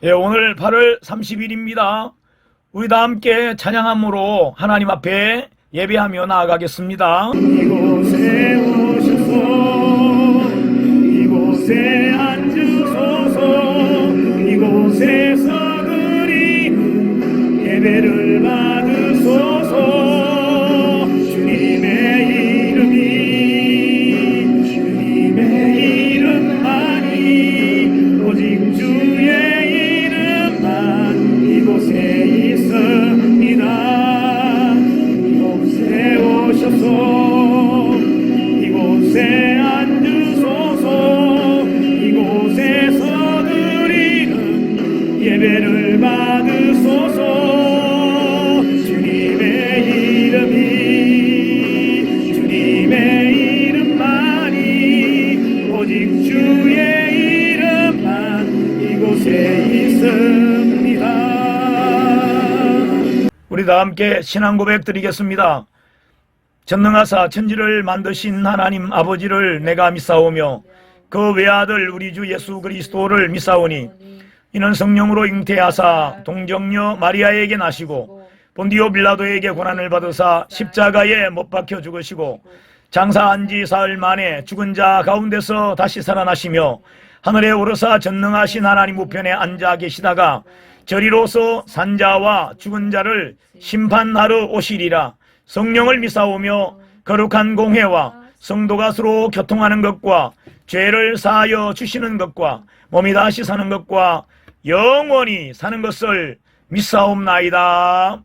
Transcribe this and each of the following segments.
예, 오늘 8월 30일입니다. 우리 다 함께 찬양함으로 하나님 앞에 예배하며 나아가겠습니다. 이곳에 오셔서 이곳에 앉으소서. 이곳에서 드리는 예배를 받으소서. 주님의 이름만이 오직 주의 이곳에 있습니다. 이곳에 오셔서 이곳에 앉으소서. 이곳에서 드리는 예배를 받으소서. 주님의 이름만이 오직 주의 이름만 이곳에 있습니다. 우리 다 함께 신앙 고백 드리겠습니다. 전능하사 천지를 만드신 하나님 아버지를 내가 믿사오며 그 외아들 우리 주 예수 그리스도를 믿사오니 이는 성령으로 잉태하사 동정녀 마리아에게 나시고 본디오 빌라도에게 고난을 받으사 십자가에 못 박혀 죽으시고 장사한 지 사흘 만에 죽은 자 가운데서 다시 살아나시며 하늘에 오르사 전능하신 하나님 우편에 앉아 계시다가 저리로서 산자와 죽은 자를 심판하러 오시리라. 성령을 믿사오며 거룩한 공회와 성도가 서로 교통하는 것과 죄를 사하여 주시는 것과 몸이 다시 사는 것과 영원히 사는 것을 믿사옵나이다.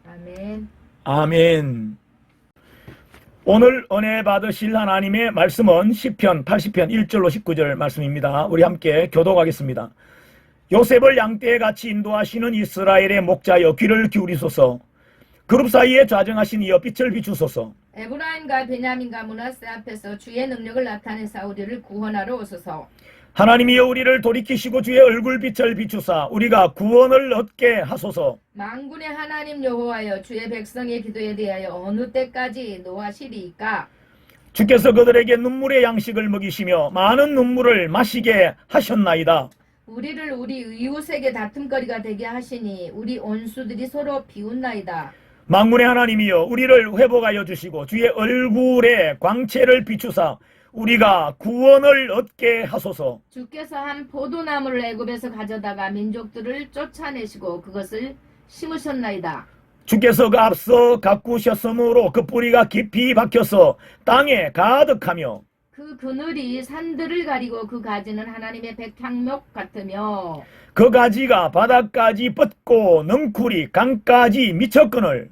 아멘. 아멘. 오늘 은혜 받으실 하나님의 말씀은 시편 80편 1절로 19절 말씀입니다. 우리 함께 교독하겠습니다. 요셉을 양떼에 같이 인도하시는 이스라엘의 목자여 귀를 기울이소서. 그룹 사이에 좌정하신 이여 빛을 비추소서. 에브라임과 베냐민과 므낫세 앞에서 주의 능력을 나타내사 우리를 구원하러 오소서. 하나님이여 우리를 돌이키시고 주의 얼굴빛을 비추사 우리가 구원을 얻게 하소서. 만군의 하나님 여호와여 주의 백성의 기도에 대하여 어느 때까지 노하시리이까. 주께서 그들에게 눈물의 양식을 먹이시며 많은 눈물을 마시게 하셨나이다. 우리를 우리 이웃에게 다툼거리가 되게 하시니 우리 원수들이 서로 비웃나이다. 만군의 하나님이여 우리를 회복하여 주시고 주의 얼굴에 광채를 비추사 우리가 구원을 얻게 하소서. 주께서 한 포도나무를 애굽에서 가져다가 민족들을 쫓아내시고 그것을 심으셨나이다. 주께서 그 앞서 가꾸셨으므로 그 뿌리가 깊이 박혀서 땅에 가득하며 그 그늘이 산들을 가리고 그 가지는 하나님의 백향목 같으며 그 가지가 바닥까지 뻗고 넝쿨이 강까지 미쳤거늘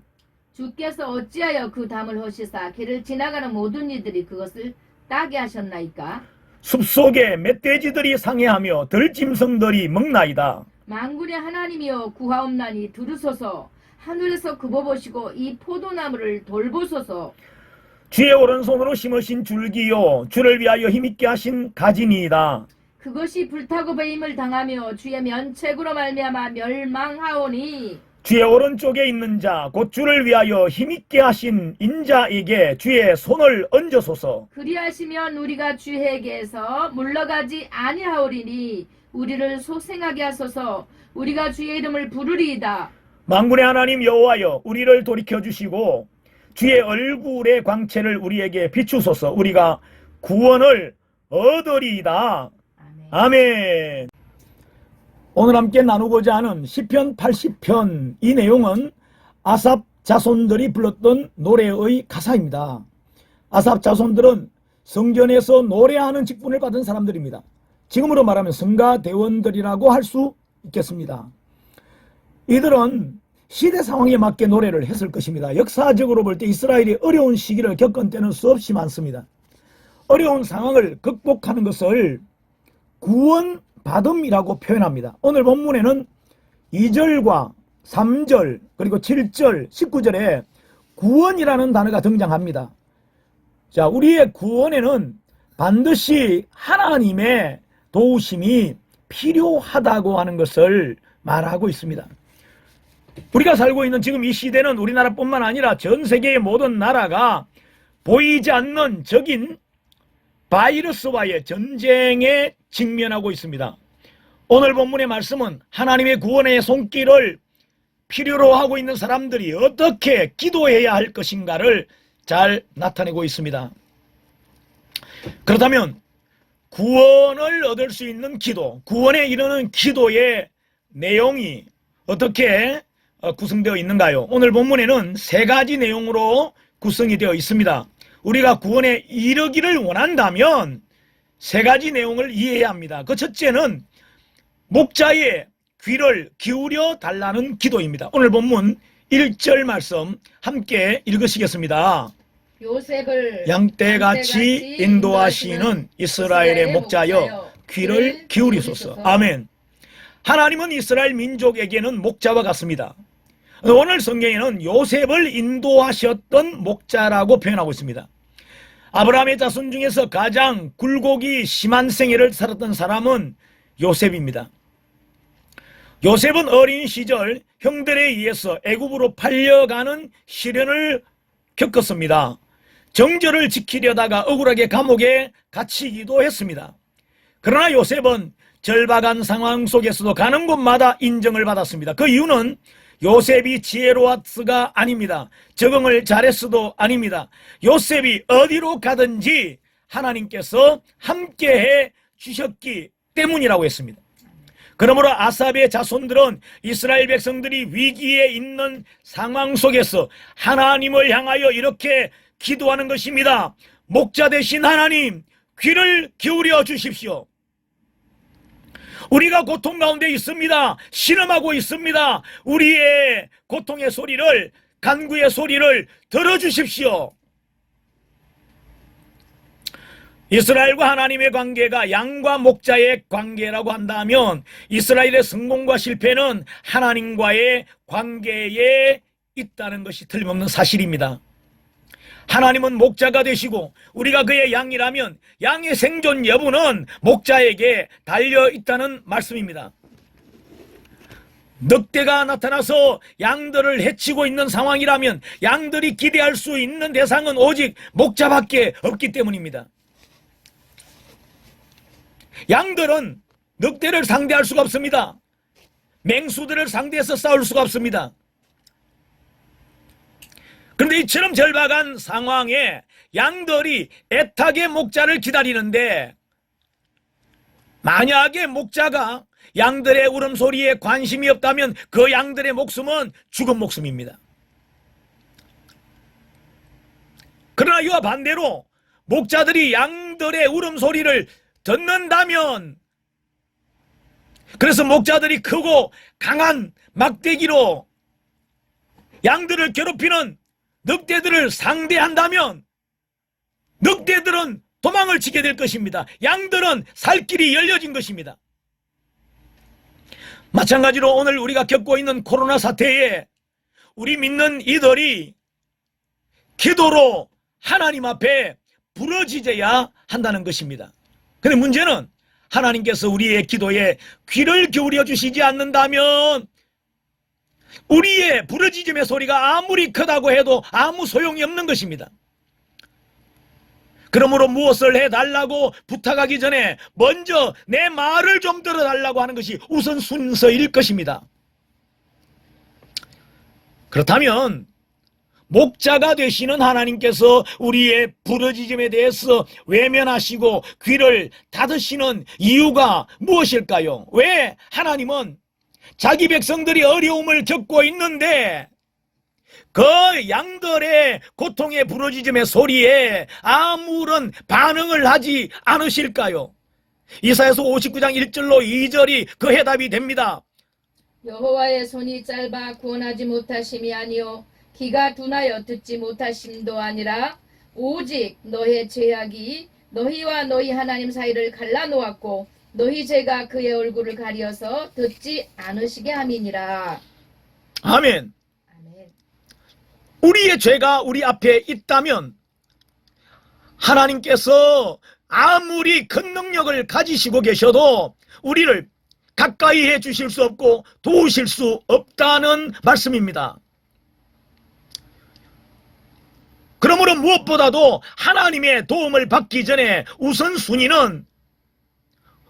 주께서 어찌하여 그 담을 허시사 길을 지나가는 모든 이들이 그것을 따게 하셨나이까. 숲속에 멧돼지들이 상해하며 들짐승들이 먹나이다. 만군의 하나님이여 구하옵나니 들으소서. 하늘에서 굽어보시고 이 포도나무를 돌보소서. 주의 오른손으로 심으신 줄기요 주를 위하여 힘있게 하신 가지니이다. 그것이 불타고 배임을 당하며 주의 면책으로 말미암아 멸망하오니 주의 오른쪽에 있는 자 곧 주를 위하여 힘있게 하신 인자에게 주의 손을 얹으소서. 그리하시면 우리가 주에게서 물러가지 아니하오리니 우리를 소생하게 하소서. 우리가 주의 이름을 부르리이다. 만군의 하나님 여호와여 우리를 돌이켜 주시고 주의 얼굴의 광채를 우리에게 비추소서. 우리가 구원을 얻으리이다. 아멘. 아멘. 오늘 함께 나누고자 하는 시편 80편 이 내용은 아삽 자손들이 불렀던 노래의 가사입니다. 아삽 자손들은 성전에서 노래하는 직분을 받은 사람들입니다. 지금으로 말하면 성가대원들이라고 할 수 있겠습니다. 이들은 시대 상황에 맞게 노래를 했을 것입니다. 역사적으로 볼 때 이스라엘이 어려운 시기를 겪은 때는 수없이 많습니다. 어려운 상황을 극복하는 것을 구원받음이라고 표현합니다. 오늘 본문에는 2절과 3절 그리고 7절 19절에 구원이라는 단어가 등장합니다. 자, 우리의 구원에는 반드시 하나님의 도우심이 필요하다고 하는 것을 말하고 있습니다. 우리가 살고 있는 지금 이 시대는 우리나라뿐만 아니라 전 세계의 모든 나라가 보이지 않는 적인 바이러스와의 전쟁에 직면하고 있습니다. 오늘 본문의 말씀은 하나님의 구원의 손길을 필요로 하고 있는 사람들이 어떻게 기도해야 할 것인가를 잘 나타내고 있습니다. 그렇다면 구원을 얻을 수 있는 기도, 구원에 이르는 기도의 내용이 어떻게 구성되어 있는가요? 오늘 본문에는 세 가지 내용으로 구성이 되어 있습니다. 우리가 구원에 이르기를 원한다면 세 가지 내용을 이해해야 합니다. 그 첫째는 목자의 귀를 기울여 달라는 기도입니다. 오늘 본문 1절 말씀 함께 읽으시겠습니다. 요셉을 양떼같이 인도하시는 이스라엘의 목자여 귀를 기울이소서. 아멘. 하나님은 이스라엘 민족에게는 목자와 같습니다. 오늘 성경에는 요셉을 인도하셨던 목자라고 표현하고 있습니다. 아브라함의 자손 중에서 가장 굴곡이 심한 생애를 살았던 사람은 요셉입니다. 요셉은 어린 시절 형들에 의해서 애굽으로 팔려가는 시련을 겪었습니다. 정절을 지키려다가 억울하게 감옥에 갇히기도 했습니다. 그러나 요셉은 절박한 상황 속에서도 가는 곳마다 인정을 받았습니다. 그 이유는 요셉이 지혜로웠스가 아닙니다. 적응을 잘했어도 아닙니다. 요셉이 어디로 가든지 하나님께서 함께해 주셨기 때문이라고 했습니다. 그러므로 아삽의 자손들은 이스라엘 백성들이 위기에 있는 상황 속에서 하나님을 향하여 이렇게 기도하는 것입니다. 목자 되신 하나님, 귀를 기울여 주십시오. 우리가 고통 가운데 있습니다. 신음하고 있습니다. 우리의 고통의 소리를, 간구의 소리를 들어주십시오. 이스라엘과 하나님의 관계가 양과 목자의 관계라고 한다면 이스라엘의 성공과 실패는 하나님과의 관계에 있다는 것이 틀림없는 사실입니다. 하나님은 목자가 되시고 우리가 그의 양이라면 양의 생존 여부는 목자에게 달려있다는 말씀입니다. 늑대가 나타나서 양들을 해치고 있는 상황이라면 양들이 기대할 수 있는 대상은 오직 목자밖에 없기 때문입니다. 양들은 늑대를 상대할 수가 없습니다. 맹수들을 상대해서 싸울 수가 없습니다. 그런데 이처럼 절박한 상황에 양들이 애타게 목자를 기다리는데 만약에 목자가 양들의 울음소리에 관심이 없다면 그 양들의 목숨은 죽은 목숨입니다. 그러나 이와 반대로 목자들이 양들의 울음소리를 듣는다면, 그래서 목자들이 크고 강한 막대기로 양들을 괴롭히는 늑대들을 상대한다면 늑대들은 도망을 치게 될 것입니다. 양들은 살 길이 열려진 것입니다. 마찬가지로 오늘 우리가 겪고 있는 코로나 사태에 우리 믿는 이들이 기도로 하나님 앞에 부르짖어야 한다는 것입니다. 근데 문제는 하나님께서 우리의 기도에 귀를 기울여 주시지 않는다면 우리의 부르짖음의 소리가 아무리 크다고 해도 아무 소용이 없는 것입니다. 그러므로 무엇을 해달라고 부탁하기 전에 먼저 내 말을 좀 들어달라고 하는 것이 우선 순서일 것입니다. 그렇다면 목자가 되시는 하나님께서 우리의 부르짖음에 대해서 외면하시고 귀를 닫으시는 이유가 무엇일까요? 왜 하나님은 자기 백성들이 어려움을 겪고 있는데 그 양들의 고통의 부르짖음의 소리에 아무런 반응을 하지 않으실까요? 이사야서 59장 1절로 2절이 그 해답이 됩니다. 여호와의 손이 짧아 구원하지 못하심이 아니요 귀가 둔하여 듣지 못하심도 아니라 오직 너의 죄악이 너희와 너희 하나님 사이를 갈라놓았고 너희 죄가 그의 얼굴을 가려서 듣지 않으시게 함이니라. 아멘. 아멘. 우리의 죄가 우리 앞에 있다면 하나님께서 아무리 큰 능력을 가지시고 계셔도 우리를 가까이 해 주실 수 없고 도우실 수 없다는 말씀입니다. 그러므로 무엇보다도 하나님의 도움을 받기 전에 우선순위는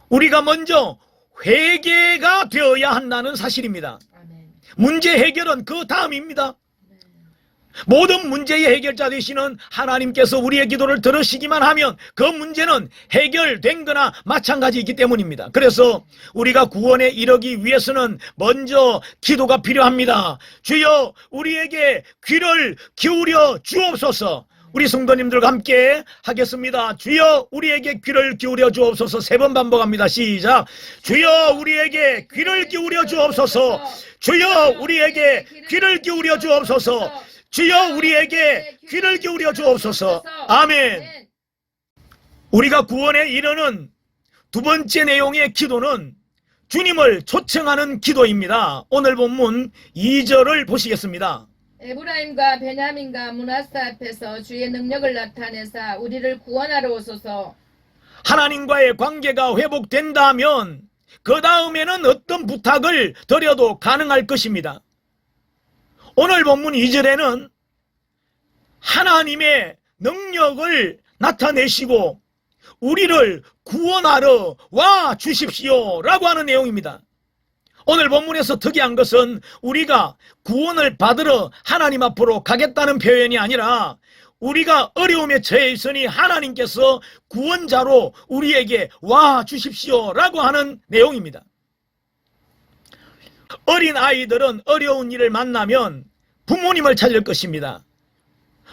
우리가 먼저 회개가 되어야 한다는 사실입니다. 아멘. 문제 해결은 그 다음입니다. 모든 문제의 해결자 되시는 하나님께서 우리의 기도를 들으시기만 하면 그 문제는 해결된 거나 마찬가지이기 때문입니다. 그래서 우리가 구원에 이르기 위해서는 먼저 기도가 필요합니다. 주여 우리에게 귀를 기울여 주옵소서. 우리 성도님들과 함께 하겠습니다. 주여 우리에게 귀를 기울여 주옵소서. 3번 반복합니다. 시작. 주여 우리에게 귀를 기울여 주옵소서. 주여 우리에게 귀를 기울여 주옵소서. 주여 우리에게 귀를 기울여 주옵소서. 아멘. 우리가 구원에 이르는 두 번째 내용의 기도는 주님을 초청하는 기도입니다. 오늘 본문 2절을 보시겠습니다. 에브라임과 베냐민과 므낫세 앞에서 주의 능력을 나타내사 우리를 구원하러 오소서. 하나님과의 관계가 회복된다면 그 다음에는 어떤 부탁을 드려도 가능할 것입니다. 오늘 본문 2절에는 하나님의 능력을 나타내시고 우리를 구원하러 와 주십시오 라고 하는 내용입니다. 오늘 본문에서 특이한 것은 우리가 구원을 받으러 하나님 앞으로 가겠다는 표현이 아니라 우리가 어려움에 처해 있으니 하나님께서 구원자로 우리에게 와 주십시오 라고 하는 내용입니다. 어린 아이들은 어려운 일을 만나면 부모님을 찾을 것입니다.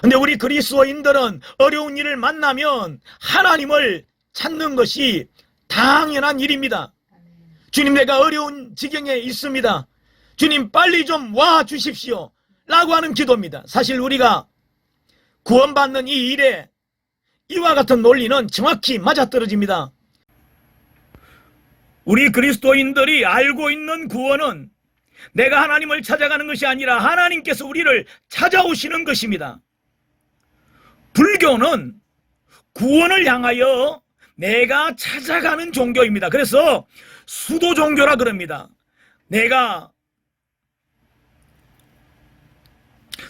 근데 우리 그리스도인들은 어려운 일을 만나면 하나님을 찾는 것이 당연한 일입니다. 주님 내가 어려운 지경에 있습니다. 주님 빨리 좀 와 주십시오 라고 하는 기도입니다. 사실 우리가 구원받는 이 일에 이와 같은 논리는 정확히 맞아떨어집니다. 우리 그리스도인들이 알고 있는 구원은 내가 하나님을 찾아가는 것이 아니라 하나님께서 우리를 찾아오시는 것입니다. 불교는 구원을 향하여 내가 찾아가는 종교입니다. 그래서 수도 종교라 그럽니다. 내가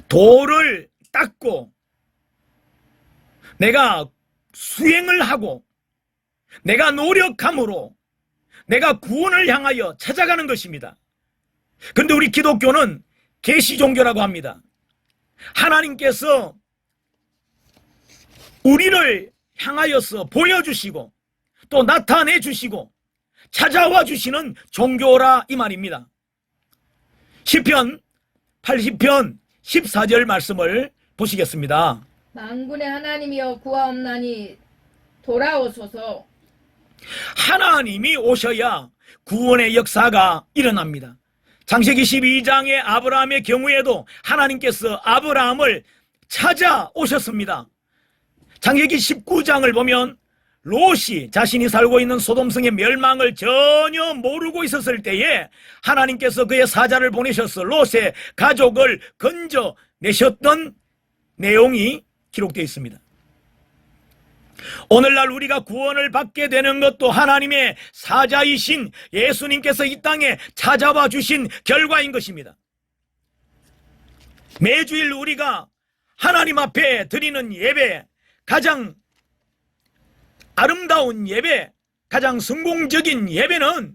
도를 닦고 내가 수행을 하고 내가 노력함으로 내가 구원을 향하여 찾아가는 것입니다. 그런데 우리 기독교는 계시 종교라고 합니다. 하나님께서 우리를 향하여서 보여주시고 또 나타내 주시고 찾아와 주시는 종교라 이 말입니다. 시편 80편 14절 말씀을 보시겠습니다. 만군의 하나님이여 구하옵나니 돌아오소서. 하나님이 오셔야 구원의 역사가 일어납니다. 창세기 12장의 아브라함의 경우에도 하나님께서 아브라함을 찾아오셨습니다. 창세기 19장을 보면 롯이 자신이 살고 있는 소돔성의 멸망을 전혀 모르고 있었을 때에 하나님께서 그의 사자를 보내셔서 롯의 가족을 건져내셨던 내용이 기록되어 있습니다. 오늘날 우리가 구원을 받게 되는 것도 하나님의 사자이신 예수님께서 이 땅에 찾아와 주신 결과인 것입니다. 매주일 우리가 하나님 앞에 드리는 예배, 가장 아름다운 예배, 가장 성공적인 예배는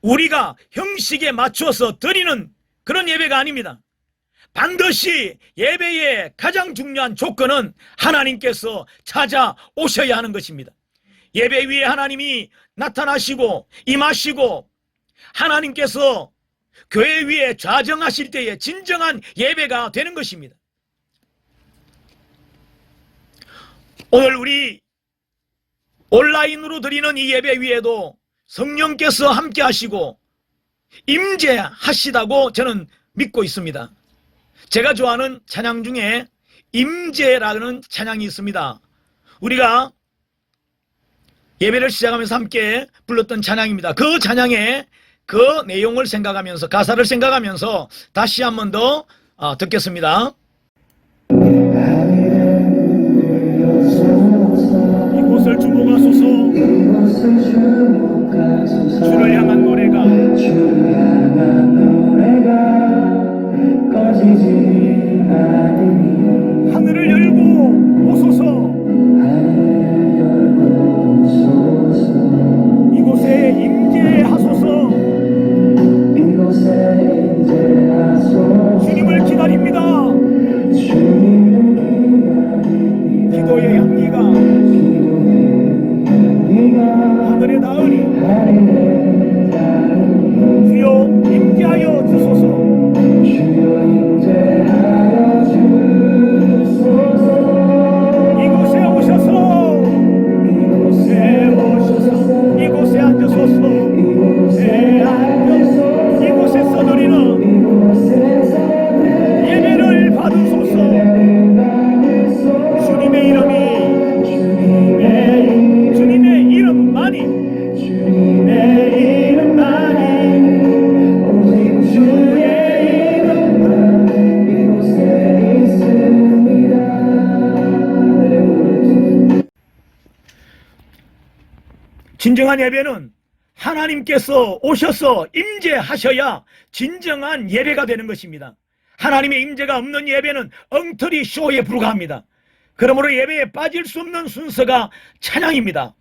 우리가 형식에 맞춰서 드리는 그런 예배가 아닙니다. 반드시 예배의 가장 중요한 조건은 하나님께서 찾아오셔야 하는 것입니다. 예배 위에 하나님이 나타나시고 임하시고 하나님께서 교회 위에 좌정하실 때에 진정한 예배가 되는 것입니다. 오늘 우리 온라인으로 드리는 이 예배 위에도 성령께서 함께 하시고 임재하시다고 저는 믿고 있습니다. 제가 좋아하는 찬양 중에 임재라는 찬양이 있습니다. 우리가 예배를 시작하면서 함께 불렀던 찬양입니다. 그 찬양의 그 내용을 생각하면서 가사를 생각하면서 다시 한 번 더 듣겠습니다. 이곳을 주목하소서. 주를 향한 노래가 하늘을 열고 오소서. 이곳에 임재하소서. 진정한 예배는 하나님께서 오셔서 임재하셔야 진정한 예배가 되는 것입니다. 하나님의 임재가 없는 예배는 엉터리 쇼에 불과합니다. 그러므로 예배에 빠질 수 없는 순서가 찬양입니다.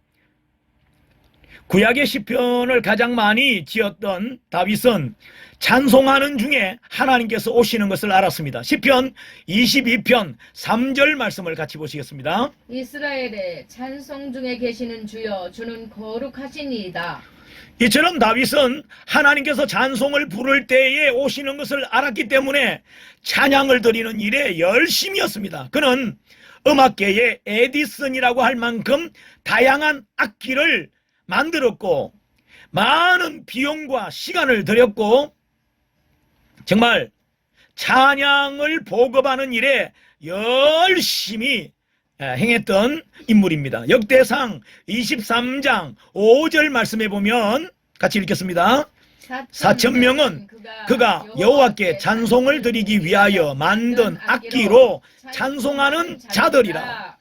구약의 시편을 가장 많이 지었던 다윗은 찬송하는 중에 하나님께서 오시는 것을 알았습니다. 시편 22편 3절 말씀을 같이 보시겠습니다. 이스라엘의 찬송 중에 계시는 주여, 주는 거룩하시니이다. 이처럼 다윗은 하나님께서 찬송을 부를 때에 오시는 것을 알았기 때문에 찬양을 드리는 일에 열심이었습니다. 그는 음악계의 에디슨이라고 할 만큼 다양한 악기를 만들었고 많은 비용과 시간을 들였고 정말 찬양을 보급하는 일에 열심히 행했던 인물입니다. 역대상 23장 5절 말씀에 보면 같이 읽겠습니다. 4,000명은 그가 여호와께 찬송을 드리기 위하여 만든 악기로 찬송하는 자들이라.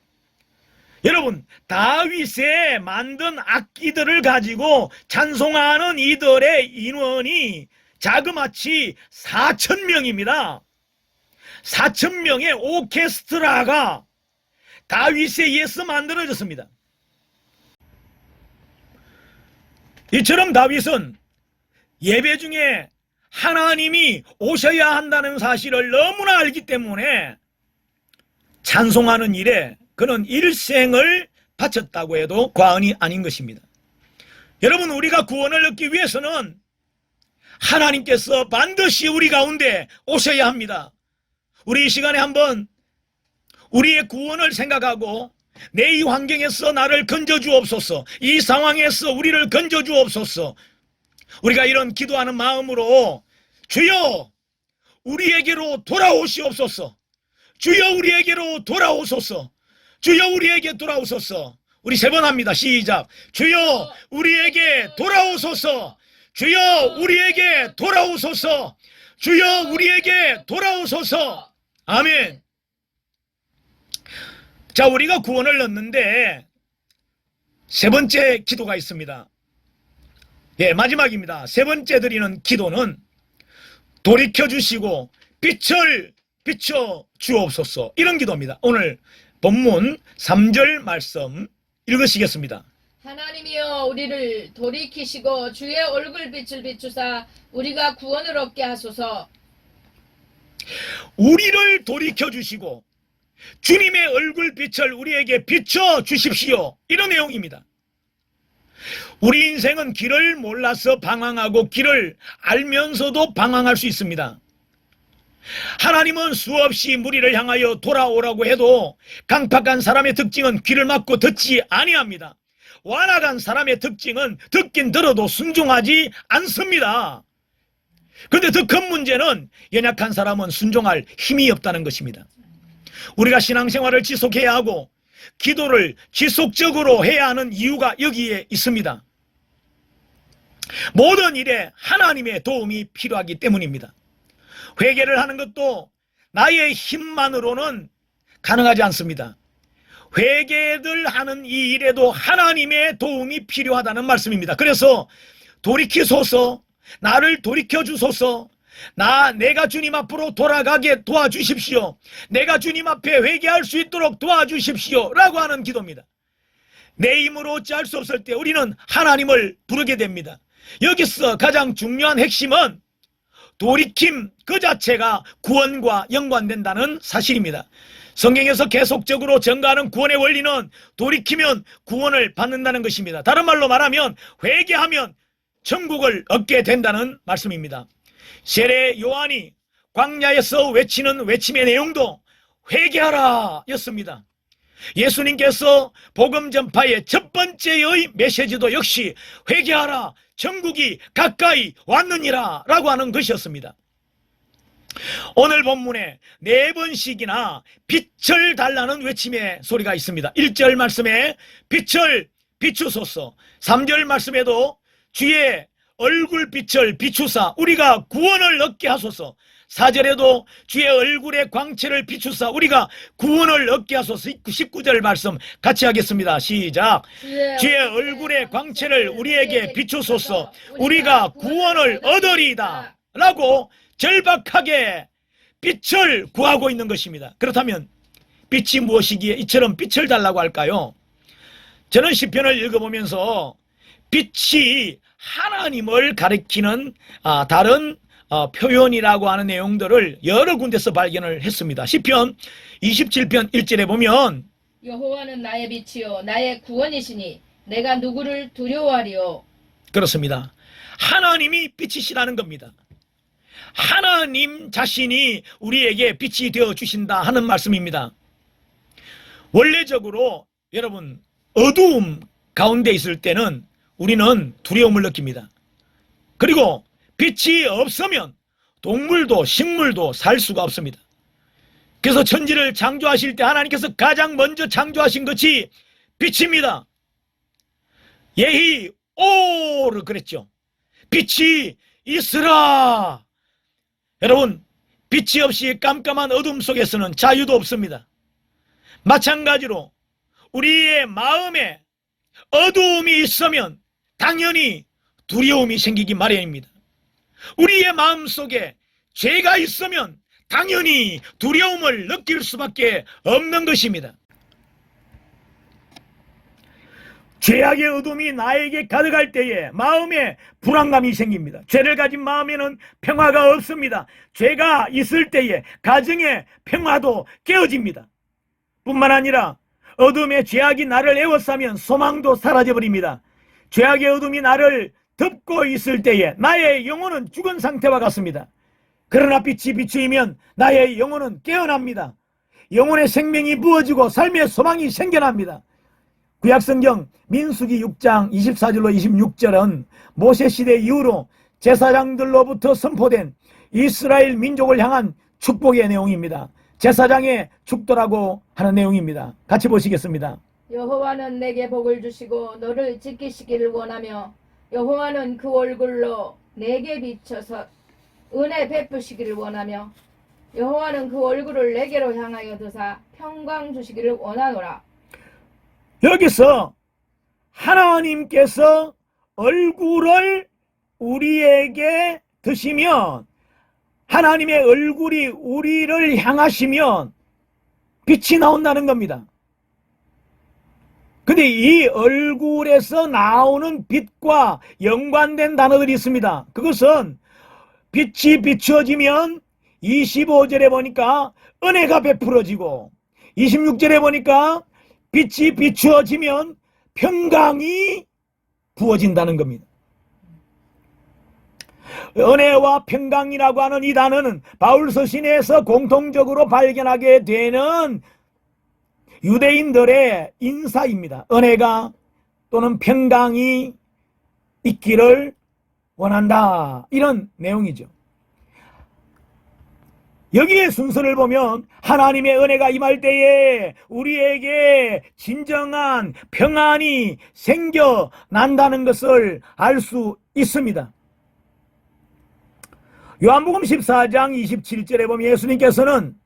여러분, 다윗의 만든 악기들을 가지고 찬송하는 이들의 인원이 자그마치 4,000명입니다. 4,000명의 오케스트라가 다윗에 의해서 만들어졌습니다. 이처럼 다윗은 예배 중에 하나님이 오셔야 한다는 사실을 너무나 알기 때문에 찬송하는 일에 그는 일생을 바쳤다고 해도 과언이 아닌 것입니다. 여러분, 우리가 구원을 얻기 위해서는 하나님께서 반드시 우리 가운데 오셔야 합니다. 우리 이 시간에 한번 우리의 구원을 생각하고 내 이 환경에서 나를 건져주옵소서, 이 상황에서 우리를 건져주옵소서, 우리가 이런 기도하는 마음으로 주여 우리에게로 돌아오시옵소서, 주여 우리에게로 돌아오소서, 주여 우리에게 돌아오소서. 우리 3번 합니다. 시작. 주여 우리에게 돌아오소서, 주여 우리에게 돌아오소서, 주여 우리에게 돌아오소서. 아멘. 자, 우리가 구원을 얻는데 3번째 기도가 있습니다. 예, 마지막입니다. 3번째 드리는 기도는 돌이켜주시고 빛을 비춰 주옵소서, 이런 기도입니다. 오늘 본문 3절 말씀 읽으시겠습니다. 하나님이여 우리를 돌이키시고 주의 얼굴빛을 비추사 우리가 구원을 얻게 하소서. 우리를 돌이켜주시고 주님의 얼굴빛을 우리에게 비춰 주십시오, 이런 내용입니다. 우리 인생은 길을 몰라서 방황하고 길을 알면서도 방황할 수 있습니다. 하나님은 수없이 무리를 향하여 돌아오라고 해도 강팍한 사람의 특징은 귀를 막고 듣지 아니합니다. 완악한 사람의 특징은 듣긴 들어도 순종하지 않습니다. 그런데 더 큰 문제는 연약한 사람은 순종할 힘이 없다는 것입니다. 우리가 신앙생활을 지속해야 하고 기도를 지속적으로 해야 하는 이유가 여기에 있습니다. 모든 일에 하나님의 도움이 필요하기 때문입니다. 회개를 하는 것도 나의 힘만으로는 가능하지 않습니다. 회개를 하는 이 일에도 하나님의 도움이 필요하다는 말씀입니다. 그래서 돌이키소서, 나를 돌이켜 주소서, 내가 주님 앞으로 돌아가게 도와주십시오, 내가 주님 앞에 회개할 수 있도록 도와주십시오 라고 하는 기도입니다. 내 힘으로 어찌할 수 없을 때 우리는 하나님을 부르게 됩니다. 여기서 가장 중요한 핵심은 돌이킴 그 자체가 구원과 연관된다는 사실입니다. 성경에서 계속적으로 전가하는 구원의 원리는 돌이키면 구원을 받는다는 것입니다. 다른 말로 말하면 회개하면 천국을 얻게 된다는 말씀입니다. 세례 요한이 광야에서 외치는 외침의 내용도 회개하라 였습니다. 예수님께서 복음 전파의 첫 번째의 메시지도 역시 회개하라, 천국이 가까이 왔느니라 라고 하는 것이었습니다. 오늘 본문에 4번씩이나 빛을 달라는 외침의 소리가 있습니다. 1절 말씀에 빛을 비추소서, 3절 말씀에도 주의 얼굴빛을 비추사 우리가 구원을 얻게 하소서, 4절에도 주의 얼굴의 광채를 비추사 우리가 구원을 얻게 하소서. 19절 말씀 같이 하겠습니다. 시작. 주의 얼굴의 광채를 우리에게 비추소서. 우리가 구원을 얻으리이다 라고 절박하게 빛을 구하고 있는 것입니다. 그렇다면 빛이 무엇이기에 이처럼 빛을 달라고 할까요? 저는 시편을 읽어보면서 빛이 하나님을 가리키는 다른 표현이라고 하는 내용들을 여러 군데서 발견을 했습니다. 시편 27편 1절에 보면 여호와는 나의 빛이요 나의 구원이시니 내가 누구를 두려워하리요. 그렇습니다. 하나님이 빛이시라는 겁니다. 하나님 자신이 우리에게 빛이 되어 주신다 하는 말씀입니다. 원래적으로 여러분 어두움 가운데 있을 때는 우리는 두려움을 느낍니다. 그리고 빛이 없으면 동물도 식물도 살 수가 없습니다. 그래서 천지를 창조하실 때 하나님께서 가장 먼저 창조하신 것이 빛입니다. 예히 오르 그랬죠. 빛이 있으라. 여러분 빛이 없이 깜깜한 어둠 속에서는 자유도 없습니다. 마찬가지로 우리의 마음에 어두움이 있으면 당연히 두려움이 생기기 마련입니다. 우리의 마음속에 죄가 있으면 당연히 두려움을 느낄 수밖에 없는 것입니다. 죄악의 어둠이 나에게 가득할 때에 마음에 불안감이 생깁니다. 죄를 가진 마음에는 평화가 없습니다. 죄가 있을 때에 가정의 평화도 깨어집니다. 뿐만 아니라 어둠의 죄악이 나를 에워싸면 소망도 사라져버립니다. 죄악의 어둠이 나를 덮고 있을 때에 나의 영혼은 죽은 상태와 같습니다. 그러나 빛이 비추이면 나의 영혼은 깨어납니다. 영혼의 생명이 부어지고 삶의 소망이 생겨납니다. 구약성경 민수기 6장 24절로 26절은 모세시대 이후로 제사장들로부터 선포된 이스라엘 민족을 향한 축복의 내용입니다. 제사장의 축도라고 하는 내용입니다. 같이 보시겠습니다. 여호와는 내게 복을 주시고 너를 지키시기를 원하며 여호와는 그 얼굴로 내게 비춰서 은혜 베푸시기를 원하며 여호와는 그 얼굴을 내게로 향하여 드사 평강 주시기를 원하노라. 여기서 하나님께서 얼굴을 우리에게 드시면 하나님의 얼굴이 우리를 향하시면 빛이 나온다는 겁니다. 근데 이 얼굴에서 나오는 빛과 연관된 단어들이 있습니다. 그것은 빛이 비추어지면 25절에 보니까 은혜가 베풀어지고 26절에 보니까 빛이 비추어지면 평강이 부어진다는 겁니다. 은혜와 평강이라고 하는 이 단어는 바울 서신에서 공통적으로 발견하게 되는 유대인들의 인사입니다. 은혜가 또는 평강이 있기를 원한다. 이런 내용이죠. 여기에 순서를 보면 하나님의 은혜가 임할 때에 우리에게 진정한 평안이 생겨난다는 것을 알 수 있습니다. 요한복음 14장 27절에 보면 예수님께서는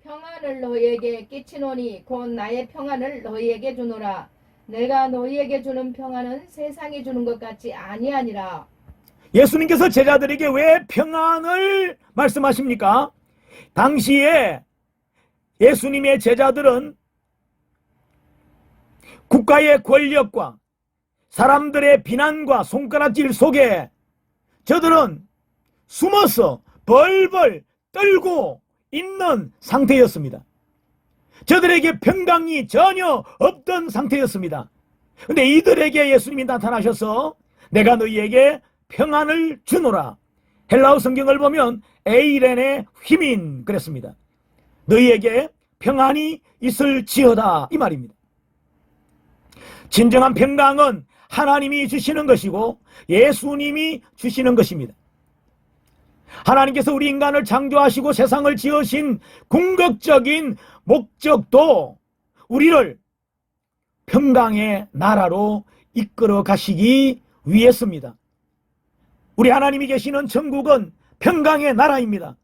평안을 너희에게 끼치노니 곧 나의 평안을 너희에게 주노라. 내가 너희에게 주는 평안은 세상이 주는 것 같이 아니하니라. 예수님께서 제자들에게 왜 평안을 말씀하십니까? 당시에 예수님의 제자들은 국가의 권력과 사람들의 비난과 손가락질 속에 저들은 숨어서 벌벌 떨고 있는 상태였습니다. 저들에게 평강이 전혀 없던 상태였습니다. 그런데 이들에게 예수님이 나타나셔서 내가 너희에게 평안을 주노라. 헬라어 성경을 보면 에이렌의 휘민 그랬습니다. 너희에게 평안이 있을지어다 이 말입니다. 진정한 평강은 하나님이 주시는 것이고 예수님이 주시는 것입니다. 하나님께서 우리 인간을 창조하시고 세상을 지으신 궁극적인 목적도 우리를 평강의 나라로 이끌어 가시기 위해서입니다. 우리 하나님이 계시는 천국은 평강의 나라입니다.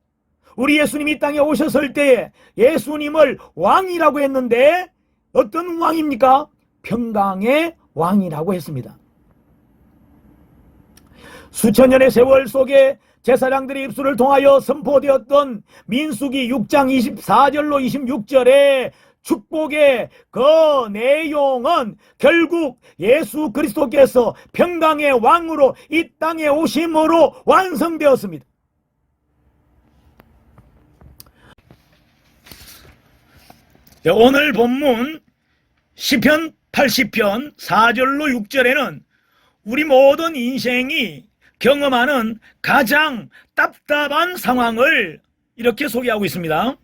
우리 예수님이 이 땅에 오셨을 때에 예수님을 왕이라고 했는데 어떤 왕입니까? 평강의 왕이라고 했습니다. 수천 년의 세월 속에 제사장들의 입술을 통하여 선포되었던 민수기 6장 24절로 26절의 축복의 그 내용은 결국 예수 그리스도께서 평강의 왕으로 이 땅에 오심으로 완성되었습니다. 오늘 본문 시편 80편 4절로 6절에는 우리 모든 인생이 경험하는 가장 답답한 상황을 이렇게 소개하고 있습니다.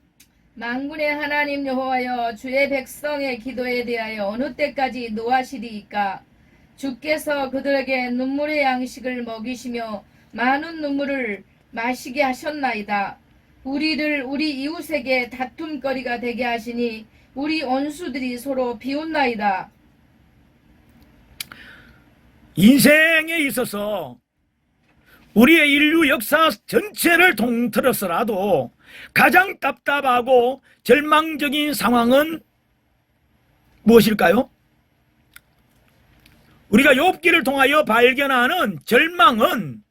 만군의 하나님 여호와여, 주의 백성의 기도에 대하여 어느 때까지 노하시리이까? 주께서 그들에게 눈물의 양식을 먹이시며 많은 눈물을 마시게 하셨나이다. 우리를 우리 이웃에게 다툼거리가 되게 하시니 우리 원수들이 서로 비웃나이다. 인생에 있어서 우리의 인류 역사 전체를 통틀어서라도 가장 답답하고 절망적인 상황은 무엇일까요? 우리가 욥기를 통하여 발견하는 절망은,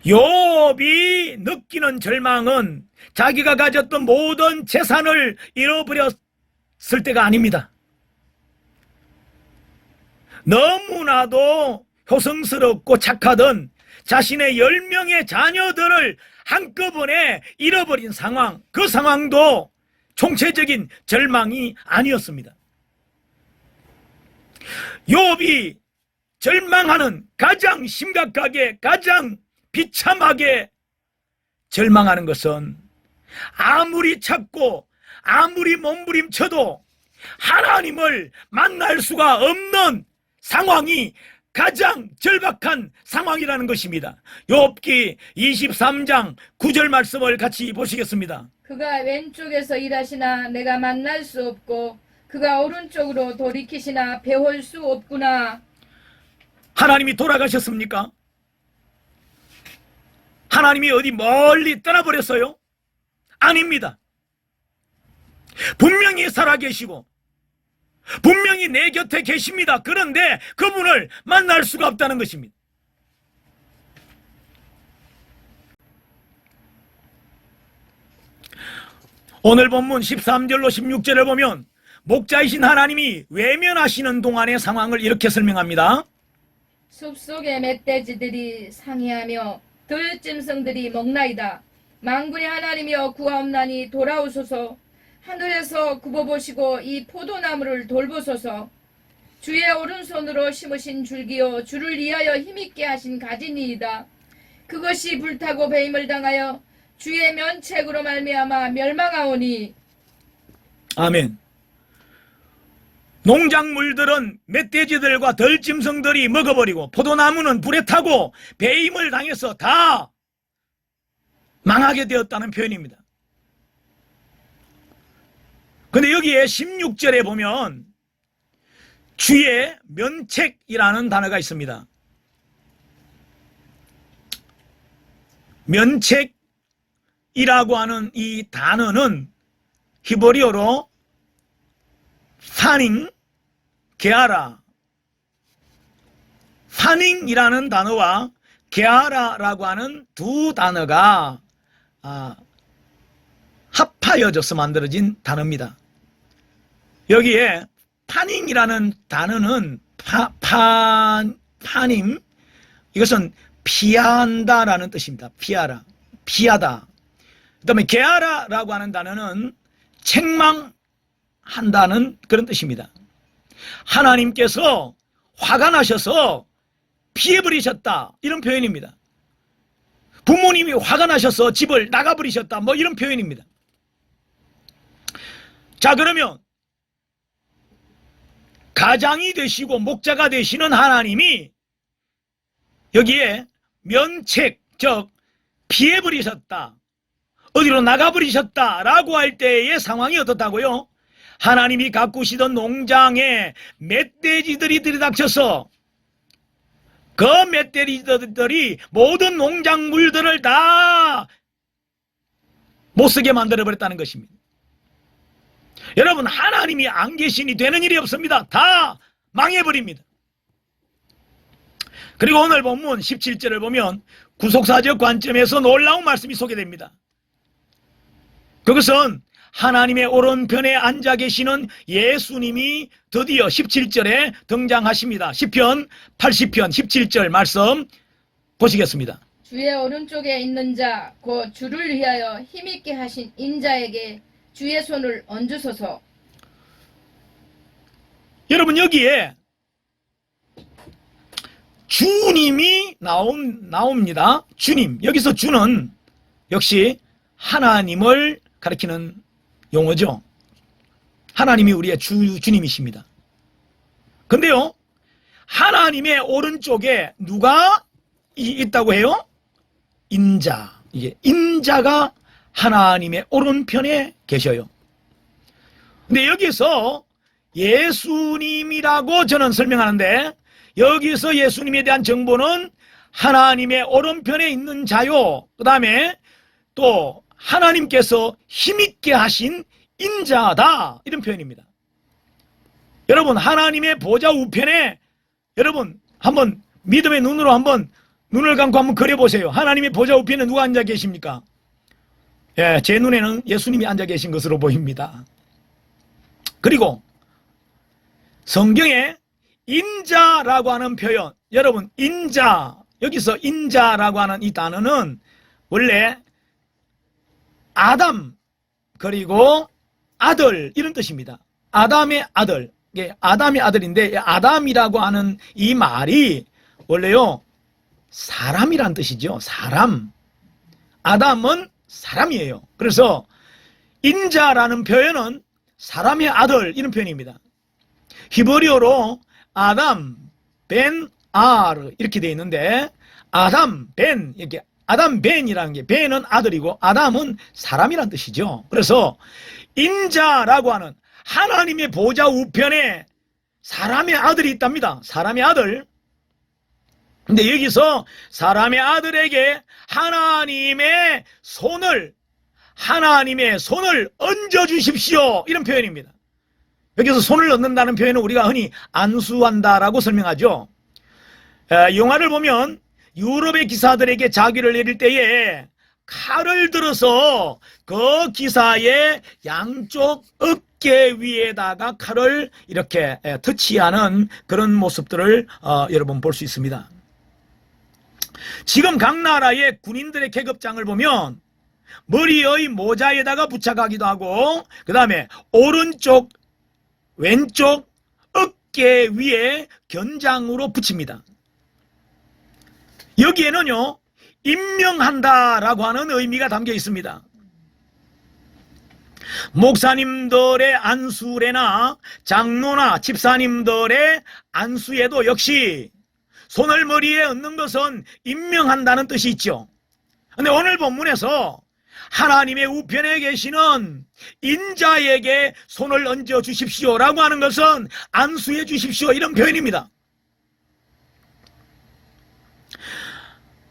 욥이 느끼는 절망은 자기가 가졌던 모든 재산을 잃어버렸을 때가 아닙니다. 너무나도 효성스럽고 착하던 자신의 10명의 자녀들을 한꺼번에 잃어버린 상황, 그 상황도 총체적인 절망이 아니었습니다. 욥이 절망하는, 가장 심각하게, 가장 비참하게 절망하는 것은 아무리 찾고 아무리 몸부림쳐도 하나님을 만날 수가 없는 상황이 가장 절박한 상황이라는 것입니다. 욥기 23장 9절 말씀을 같이 보시겠습니다. 그가 왼쪽에서 일하시나 내가 만날 수 없고 그가 오른쪽으로 돌이키시나 배울 수 없구나. 하나님이 돌아가셨습니까? 하나님이 어디 멀리 떠나버렸어요? 아닙니다. 분명히 살아계시고 분명히 내 곁에 계십니다. 그런데 그분을 만날 수가 없다는 것입니다. 오늘 본문 13절로 16절을 보면 목자이신 하나님이 외면하시는 동안의 상황을 이렇게 설명합니다. 숲속의 멧돼지들이 상해하며 들짐승들이 먹나이다. 만군의 하나님이여 구하옵나니 돌아오소서. 하늘에서 굽어보시고 이 포도나무를 돌보소서. 주의 오른손으로 심으신 줄기요 주를 위하여 힘있게 하신 가지니이다. 그것이 불타고 배임을 당하여 주의 면책으로 말미암아 멸망하오니. 아멘. 농작물들은 멧돼지들과 들짐승들이 먹어버리고 포도나무는 불에 타고 배임을 당해서 다 망하게 되었다는 표현입니다. 근데 여기에 16절에 보면 주의 면책이라는 단어가 있습니다. 면책이라고 하는 이 단어는 히브리어로 파닝, 게아라, 파닝이라는 단어와 게아라라고 하는 두 단어가 합하여져서 만들어진 단어입니다. 여기에 파닝이라는 단어는 파님, 이것은 피한다라는 뜻입니다. 피하다. 그 다음에 게아라라고 하는 단어는 책망한다는 그런 뜻입니다. 하나님께서 화가 나셔서 피해버리셨다, 이런 표현입니다. 부모님이 화가 나셔서 집을 나가버리셨다, 뭐 이런 표현입니다. 자, 그러면 가장이 되시고 목자가 되시는 하나님이 여기에 면책, 즉 피해버리셨다, 어디로 나가버리셨다 라고 할 때의 상황이 어떻다고요? 하나님이 가꾸시던 농장에 멧돼지들이 들이닥쳐서 그 멧돼지들이 모든 농작물들을 다 못쓰게 만들어버렸다는 것입니다. 여러분, 하나님이 안 계시니 되는 일이 없습니다. 다 망해버립니다. 그리고 오늘 본문 17절을 보면 구속사적 관점에서 놀라운 말씀이 소개됩니다. 그것은 하나님의 오른편에 앉아 계시는 예수님이 드디어 17절에 등장하십니다. 시편 80편 17절 말씀 보시겠습니다. 주의 오른쪽에 있는 자, 곧 주를 위하여 힘있게 하신 인자에게 주의 손을 얹으소서. 여러분, 여기에 주님이 나옵니다. 주님. 여기서 주는 역시 하나님을 가리키는 용어죠. 하나님이 우리의 주님이십니다. 근데요, 하나님의 오른쪽에 누가 있다고 해요? 인자. 이게 인자가 하나님의 오른편에 계셔요. 근데 여기서 예수님이라고 저는 설명하는데, 여기서 예수님에 대한 정보는 하나님의 오른편에 있는 자요, 그 다음에 또 하나님께서 힘있게 하신 인자다, 이런 표현입니다. 여러분, 하나님의 보좌 우편에 여러분 한번 믿음의 눈으로 한번 눈을 감고 한번 그려보세요. 하나님의 보좌 우편에 누가 앉아 계십니까? 예, 제 눈에는 예수님이 앉아 계신 것으로 보입니다. 그리고 성경에 인자라고 하는 표현, 여러분, 인자, 여기서 인자라고 하는 이 단어는 원래 아담 그리고 아들, 이런 뜻입니다. 아담의 아들, 이게 아담의 아들인데, 아담이라고 하는 이 말이 원래요 사람이란 뜻이죠. 사람. 아담은 사람이에요. 그래서 인자라는 표현은 사람의 아들, 이런 표현입니다. 히브리어로 아담 벤 아르 이렇게 되어 있는데, 아담 벤, 이렇게 아담 벤이라는 게, 벤은 아들이고 아담은 사람이란 뜻이죠. 그래서 인자라고 하는 하나님의 보좌 우편에 사람의 아들이 있답니다. 사람의 아들. 근데 여기서 사람의 아들에게 하나님의 손을 얹어 주십시오, 이런 표현입니다. 여기서 손을 얹는다는 표현은 우리가 흔히 안수한다라고 설명하죠. 영화를 보면 유럽의 기사들에게 자기를 내릴 때에 칼을 들어서 그 기사의 양쪽 어깨 위에다가 칼을 이렇게 터치하는 그런 모습들을 여러분 볼 수 있습니다. 지금 각 나라의 군인들의 계급장을 보면 머리의 모자에다가 부착하기도 하고, 그 다음에 오른쪽 왼쪽 어깨 위에 견장으로 붙입니다. 여기에는요 임명한다라고 하는 의미가 담겨 있습니다. 목사님들의 안수례나 장로나 집사님들의 안수에도 역시 손을 머리에 얹는 것은 임명한다는 뜻이 있죠. 그런데 오늘 본문에서 하나님의 우편에 계시는 인자에게 손을 얹어 주십시오라고 하는 것은 안수해 주십시오, 이런 표현입니다.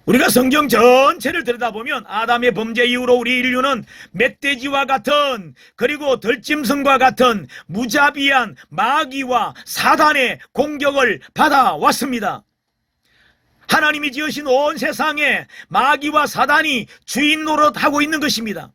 우리가 성경 전체를 들여다보면 아담의 범죄 이후로 우리 인류는 멧돼지와 같은, 그리고 들짐승과 같은 무자비한 마귀와 사단의 공격을 받아왔습니다. 하나님이 지으신 온 세상에 마귀와 사단이 주인 노릇하고 있는 것입니다.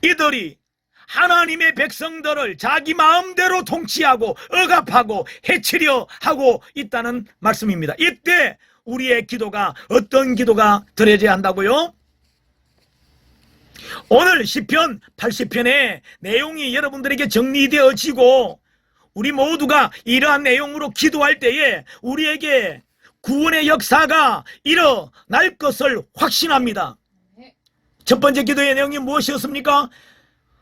이들이 하나님의 백성들을 자기 마음대로 통치하고 억압하고 해치려 하고 있다는 말씀입니다. 이때 우리의 기도가 어떤 기도가 드려져야 한다고요? 오늘 시편 80편의 내용이 여러분들에게 정리되어지고 우리 모두가 이러한 내용으로 기도할 때에 우리에게 구원의 역사가 일어날 것을 확신합니다. 첫 번째 기도의 내용이 무엇이었습니까?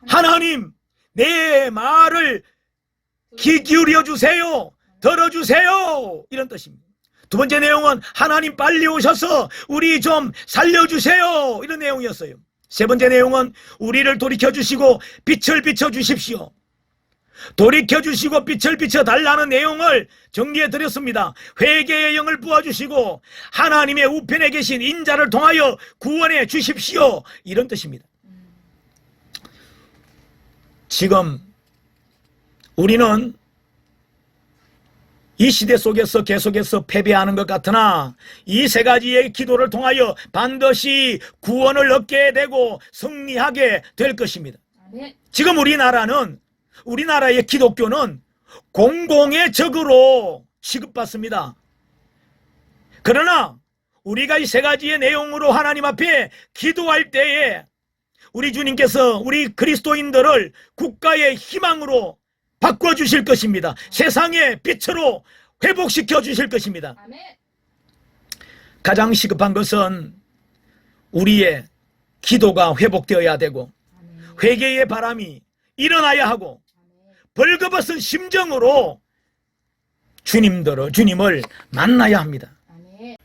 하나님, 내 말을 귀 기울여 주세요. 들어주세요. 이런 뜻입니다. 두 번째 내용은 하나님 빨리 오셔서 우리 좀 살려주세요, 이런 내용이었어요. 세 번째 내용은 우리를 돌이켜주시고 빛을 비춰주십시오. 돌이켜주시고 빛을 비춰달라는 내용을 정리해드렸습니다. 회개의 영을 부어주시고 하나님의 우편에 계신 인자를 통하여 구원해 주십시오, 이런 뜻입니다. 지금 우리는 이 시대 속에서 계속해서 패배하는 것 같으나 이 세 가지의 기도를 통하여 반드시 구원을 얻게 되고 승리하게 될 것입니다. 아멘. 지금 우리나라의 기독교는 공공의 적으로 취급받습니다. 그러나 우리가 이 세 가지의 내용으로 하나님 앞에 기도할 때에 우리 주님께서 우리 그리스도인들을 국가의 희망으로 바꿔주실 것입니다. 세상의 빛으로 회복시켜 주실 것입니다. 아멘. 가장 시급한 것은 우리의 기도가 회복되어야 되고 아멘. 회개의 바람이 일어나야 하고 벌거벗은 심정으로 주님을 만나야 합니다. 아멘.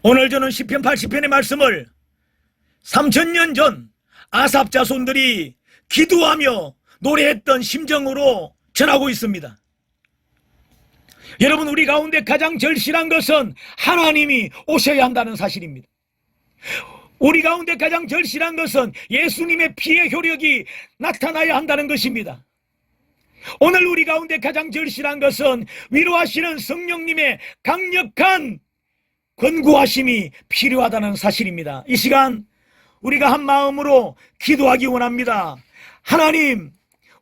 오늘 저는 시편 80편의 말씀을 3000년 전 아삽 자손들이 기도하며 노래했던 심정으로 전하고 있습니다. 여러분, 우리 가운데 가장 절실한 것은 하나님이 오셔야 한다는 사실입니다. 우리 가운데 가장 절실한 것은 예수님의 피의 효력이 나타나야 한다는 것입니다. 오늘 우리 가운데 가장 절실한 것은 위로하시는 성령님의 강력한 권고하심이 필요하다는 사실입니다. 이 시간 우리가 한 마음으로 기도하기 원합니다. 하나님,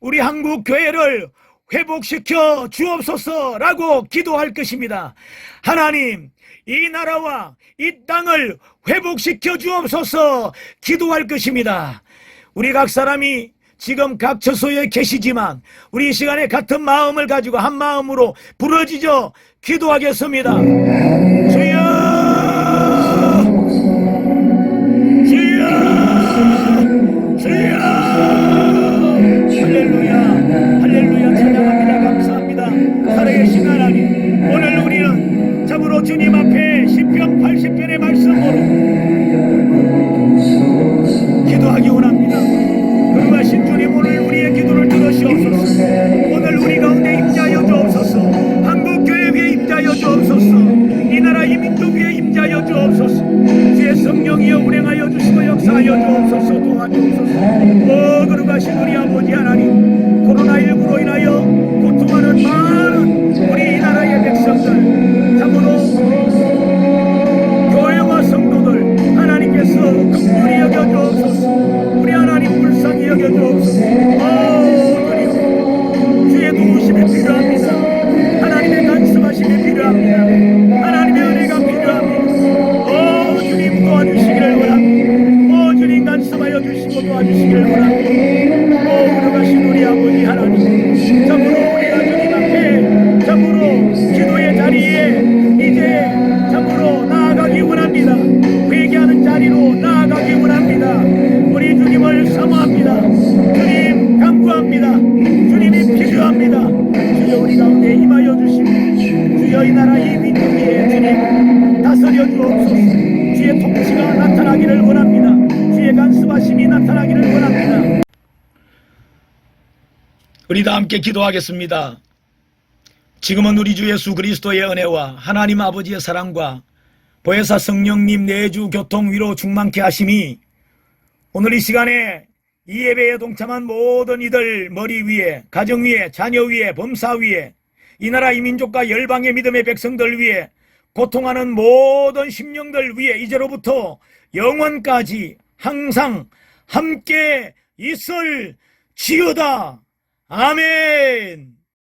우리 한국 교회를 회복시켜 주옵소서라고 기도할 것입니다. 하나님, 이 나라와 이 땅을 회복시켜 주옵소서 기도할 것입니다. 우리 각 사람이 지금 각 처소에 계시지만 우리 이 시간에 같은 마음을 가지고 한 마음으로 부르짖어 기도하겠습니다. 주여, 주여, 주여. 할렐루야, 할렐루야. 찬양합니다. 감사합니다. 살아계신 하나님, 오늘 우리는 참으로 주님 앞에 시편 80편의 말씀으로 기도하기 원합니다. 그러하신 주님, 오늘 우리의 기도를 들으시옵소서. 오늘 우리 가운데 임재하여 주옵소서. 한국교회 위에 임재하여 주옵소서. 이 나라 이 민족 위에 임재하여 주옵소서. 주의 성령이여 운행하여 주시고 역사하여 주옵소서. 도와주옵소서. 거룩하신 우리 아버지 하나님, 코로나19로 인하여 고통하는 많은 우리 이 나라의 백성들, 참으로 교회와 성도들 하나님께서 긍휼히 여겨주옵소서. 우리 하나님 불쌍히 여겨주옵소서. 주님, 주의 도우심이 필요합니다. 하나님의 간섭하심이 필요합니다. 하나님의 은혜가 필요합니다. 주님 도와주시기를 원합니다. 주님 간섭하여 주시고 도와주시기를 원합니다. 거룩하신 우리 아버지 하나님, 참으로 우리가 주님 앞에 참으로 기도의 자리에 이제 참으로 나아가기 원합니다. 회개하는 자리로 나아가기 원합니다. 우리 주님을 사모합니다. 주님 간구합니다. 주님이 필요합니다. 주여 우리 가운데 임하여 주시고 주여 이 나라 이 민족 위에 주님 다스려 주옵소서. 주의 통치가 나타나기를 원합니다. 주의 간섭하심이 나타나기를 원합니다. 우리 다 함께 기도하겠습니다. 지금은 우리 주 예수 그리스도의 은혜와 하나님 아버지의 사랑과 보혜사 성령님 내주 교통 위로 충만케 하심이 오늘 이 시간에 이 예배에 동참한 모든 이들 머리 위에, 가정 위에, 자녀 위에, 범사 위에, 이 나라 이 민족과 열방의 믿음의 백성들 위에, 고통하는 모든 심령들 위에 이제로부터 영원까지 항상 함께 있을 지어다. 아멘.